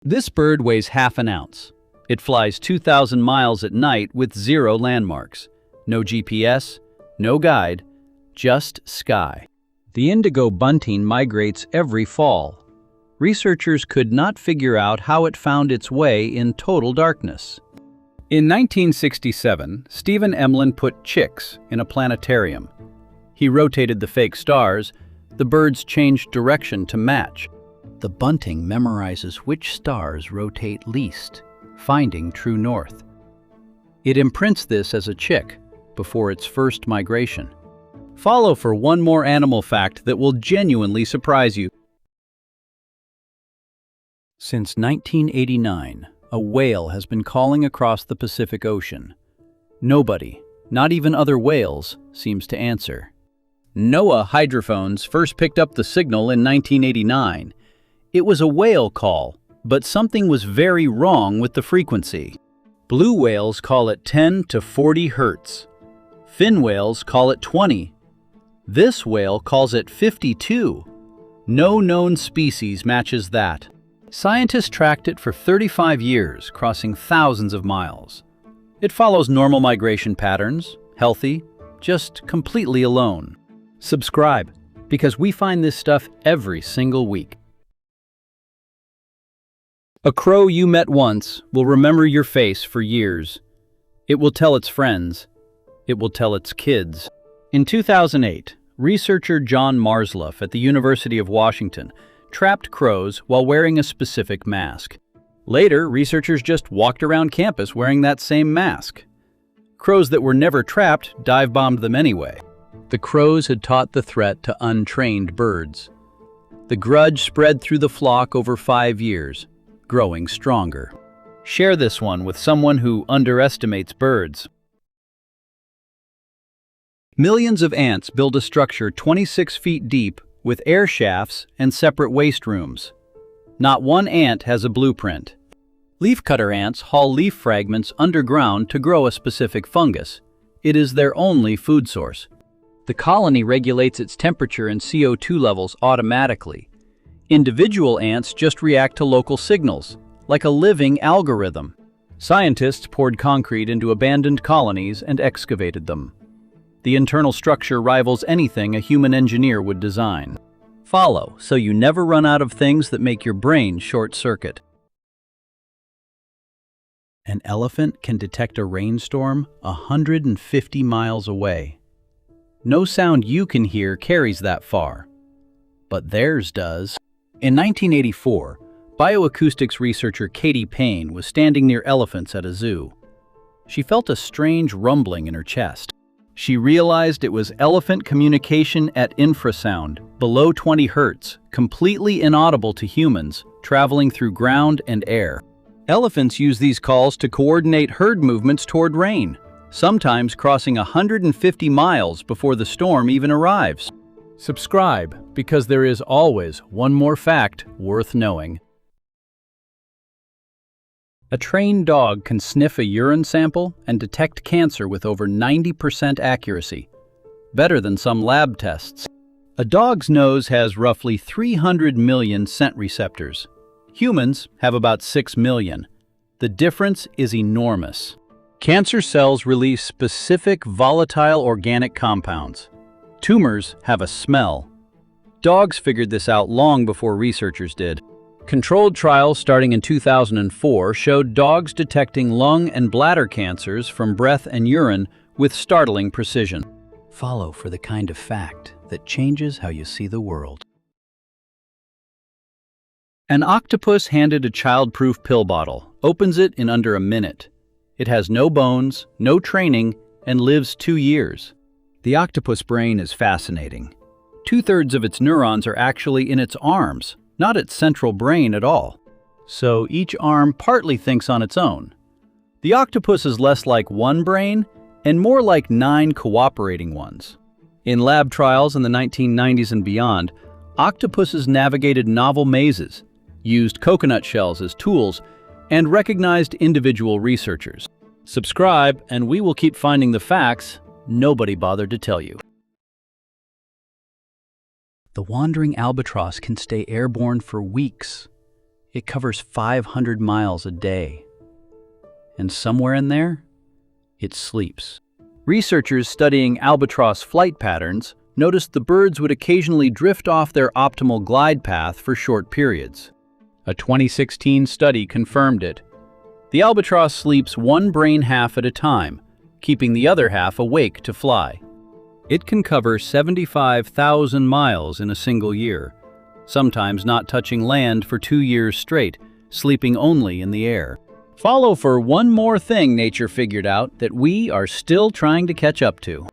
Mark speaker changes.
Speaker 1: This bird weighs half an ounce. It flies 2,000 miles at night with 0 landmarks. No GPS, no guide, just sky. The indigo bunting migrates every fall. Researchers could not figure out how it found its way in total darkness. In 1967, Stephen Emlen put chicks in a planetarium. He rotated the fake stars. The birds changed direction to match. The bunting memorizes which stars rotate least, finding true north. It imprints this as a chick before its first migration. Follow for one more animal fact that will genuinely surprise you. Since 1989, a whale has been calling across the Pacific Ocean. Nobody, not even other whales, seems to answer. NOAA hydrophones first picked up the signal in 1989. It was a whale call, but something was very wrong with the frequency. Blue whales call it 10 to 40 hertz. Fin whales call it 20. This whale calls it 52. No known species matches that. Scientists tracked it for 35 years, crossing thousands of miles. It follows normal migration patterns, healthy, just completely alone. Subscribe, because we find this stuff every single week. A crow you met once will remember your face for years. It will tell its friends. It will tell its kids. In 2008, researcher John Marsloff at the University of Washington trapped crows while wearing a specific mask. Later, researchers just walked around campus wearing that same mask. Crows that were never trapped dive-bombed them anyway. The crows had taught the threat to untrained birds. The grudge spread through the flock over 5 years, growing stronger. Share this one with someone who underestimates birds. Millions of ants build a structure 26 feet deep with air shafts and separate waste rooms. Not one ant has a blueprint. Leafcutter ants haul leaf fragments underground to grow a specific fungus. It is their only food source. The colony regulates its temperature and CO2 levels automatically. Individual ants just react to local signals, like a living algorithm. Scientists poured concrete into abandoned colonies and excavated them. The internal structure rivals anything a human engineer would design. Follow so you never run out of things that make your brain short-circuit. An elephant can detect a rainstorm 150 miles away. No sound you can hear carries that far, but theirs does. In 1984, bioacoustics researcher Katie Payne was standing near elephants at a zoo. She felt a strange rumbling in her chest. She realized it was elephant communication at infrasound, below 20 hertz, completely inaudible to humans, traveling through ground and air. Elephants use these calls to coordinate herd movements toward rain, sometimes crossing 150 miles before the storm even arrives. Subscribe, because there is always one more fact worth knowing. A trained dog can sniff a urine sample and detect cancer with over 90% accuracy, better than some lab tests. A dog's nose has roughly 300 million scent receptors. Humans have about 6 million. The difference is enormous. Cancer cells release specific volatile organic compounds. Tumors have a smell. Dogs figured this out long before researchers did. Controlled trials starting in 2004 showed dogs detecting lung and bladder cancers from breath and urine with startling precision. Follow for the kind of fact that changes how you see the world. An octopus handed a child-proof pill bottle, opens it in under a minute. It has no bones, no training, and lives 2 years. The octopus brain is fascinating. 2/3 of its neurons are actually in its arms, not its central brain at all. So each arm partly thinks on its own. The octopus is less like one brain and more like 9 cooperating ones. In lab trials in the 1990s and beyond, octopuses navigated novel mazes, used coconut shells as tools, and recognized individual researchers. Subscribe, and we will keep finding the facts nobody bothered to tell you. The wandering albatross can stay airborne for weeks. It covers 500 miles a day. And somewhere in there, it sleeps. Researchers studying albatross flight patterns noticed the birds would occasionally drift off their optimal glide path for short periods. A 2016 study confirmed it. The albatross sleeps one brain half at a time, keeping the other half awake to fly. It can cover 75,000 miles in a single year, sometimes not touching land for 2 years straight, sleeping only in the air. Follow for one more thing nature figured out that we are still trying to catch up to.